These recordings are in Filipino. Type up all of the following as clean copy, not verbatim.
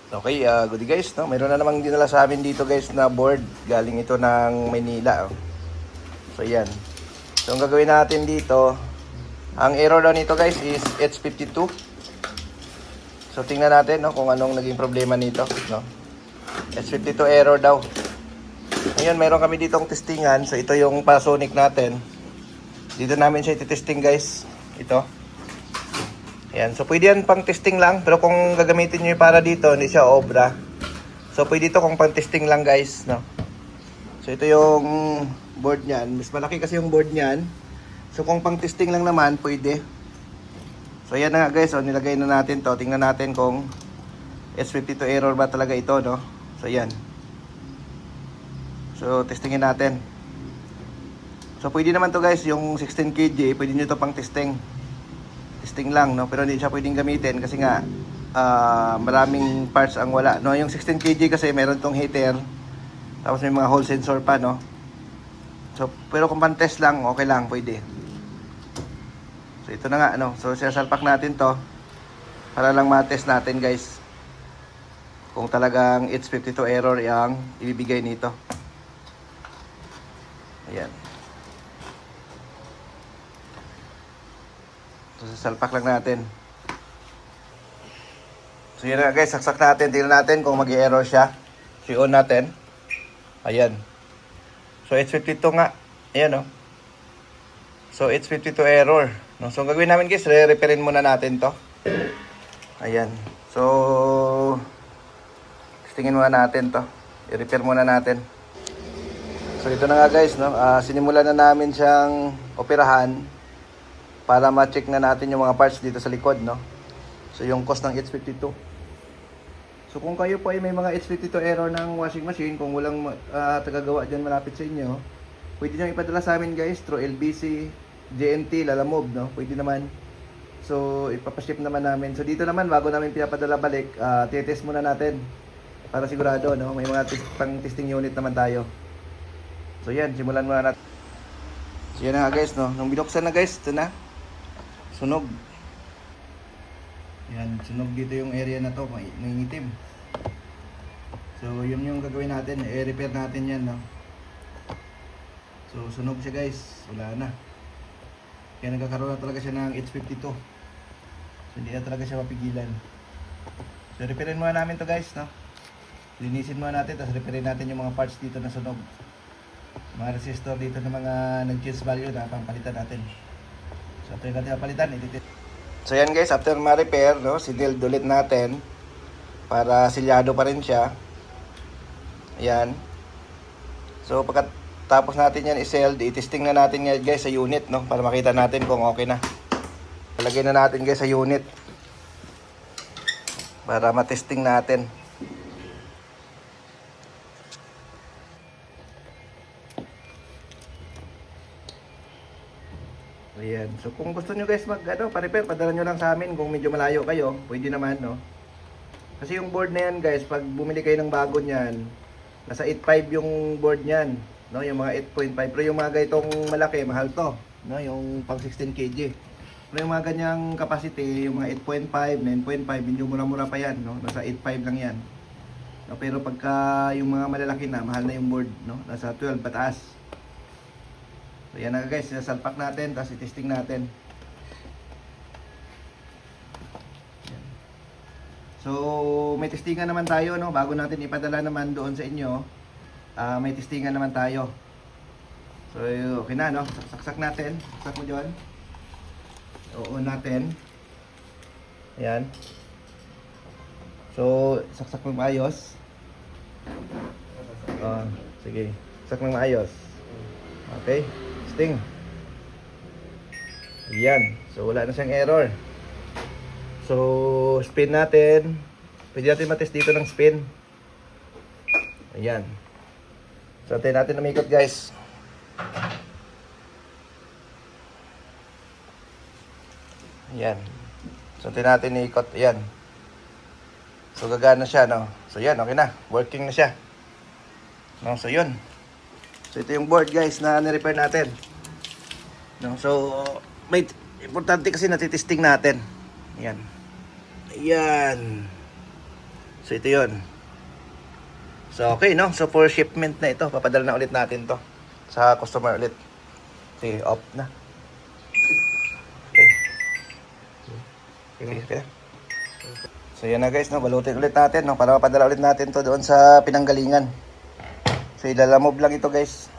Okay, good day guys, no? Mayroon na namang dinala sa amin dito guys na board. Galing ito ng Maynila. Oh. So yan. So ang gagawin natin dito, ang error daw nito guys is H52. So tingnan natin no, kung anong naging problema nito. No? H52 error daw. Ngayon, meron kami ditong testingan. So ito yung Panasonic natin. Dito namin siya ititesting guys. Ito. Ayan, so pwede yan pang testing lang, pero kung gagamitin nyo para dito, hindi siya obra. So pwede ito kung pang testing lang guys, no? So ito yung board niyan, mas malaki kasi yung board niyan. So kung pang testing lang naman, pwede. So ayan na nga guys, so nilagay na natin to. Tingnan natin kung S52 error ba talaga ito, no? So ayan. So testingin natin. So pwede naman to guys, yung 16 kg, pwede nyo to pang testing. Testing lang, no? Pero hindi siya pwedeng gamitin kasi nga maraming parts ang wala, no? Yung 16 kg kasi meron tong heater, tapos may mga hall sensor pa, no? So pero kung pan-test lang, okay lang, pwede. So ito na nga, no? So sasalpak natin to para lang ma-test natin guys kung talagang H52 error yung ibibigay nito. Ayan. So, sasalpak lang natin. So, yun na guys. Saksak natin. Tingnan natin kung mag-error siya. So, on natin. Ayan. So, H52 nga. Ayan, no. So, H52 error. No? So, ang gagawin namin guys, re-repairin muna natin to. Ayan. So, testingin muna natin to. I-repair muna natin. So, ito na nga guys, no. Sinimulan na namin siyang operahan para ma-check na natin yung mga parts dito sa likod, no? So, yung cost ng H52. So, kung kayo po ay may mga H52 error ng washing machine, kung walang tagagawa dyan malapit sa inyo, pwede nyo ipadala sa amin guys through LBC, JNT, Lalamove, no? Pwede naman. So, ipapaship naman namin. So, dito naman, bago namin pinapadala balik, titest muna natin para sigurado, no? May mga pang-testing unit naman tayo. So, yan. Simulan muna natin. So, yan na nga guys, no? Nung binuksan na guys, ito na. Sunog. Yan, sunog dito yung area na to, nangingitim. So, yun yung gagawin natin, i-repair natin yan, no? So, sunog siya guys, wala na. Kaya nagkakaroon na talaga siya ng H52. So, hindi na talaga siya mapigilan. So, repairin muna namin to guys, no? Linisin muna natin, tapos repairin natin yung mga parts dito na sunog. Mga resistor dito ng mga nag-change value na pampalitan natin. So, after natin mapalitan, so yan guys, after ma-repair, no, siniled ulit natin para silyado pa rin siya. Ayan. So, pagkatapos natin yan i-seld, i-testing na natin yan guys sa unit, no, para makita natin kung okay na. Palagay na natin guys sa unit para ma-testing natin. Ayan. So kung gusto nyo guys pa-repair, padala nyo lang sa amin kung medyo malayo kayo. Pwede naman, no? Kasi yung board na yan guys, pag bumili kayo ng bago niyan, nasa 8.5 yung board niyan, no? Yung mga 8.5. Pero yung mga ganitong malaki, mahal to, no? Yung pang 16 kg. Pero yung mga ganyang capacity, yung mga 8.5, 9.5, medyo mura-mura pa yan, no? Nasa 8.5 lang yan. No? Pero pagka yung mga malalaki na, mahal na yung board, no? Nasa 12 pataas. So yan na guys, sasalpak natin, tapos i-testing natin. Yan. So may testingan naman tayo, no? Bago natin ipadala naman doon sa inyo, may testingan naman tayo. So okay na, no? Saksak natin, saksak mo dyan. Oo natin. Ayan. So saksak mo maayos. Sige, saksak mo maayos. Okay. Testing. Ayan. So, wala na siyang error. So, spin natin. Pwede natin matest dito ng spin. Ayan. So, tayo natin umikot guys. Ayan. So, tayo natin iikot. Ayan. So, gagana siya, no? So, yan. Okay na. Working na siya. No? So, yun. So, ito yung board guys na nirepair natin. No? So, may importante kasi natitesting natin. Ayan. Ayan. So ito yun. So okay, no? So for shipment na ito, papadala na ulit natin to sa customer ulit. Okay, off na. Okay. Okay. So yan na guys, no? Balutin ulit natin, no? Para mapadala ulit natin to doon sa pinanggalingan. So ilalamove lang ito guys.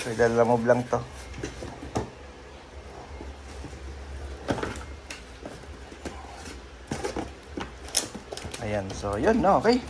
So ilalamove lang to. Ayan, so yun, no? Okay.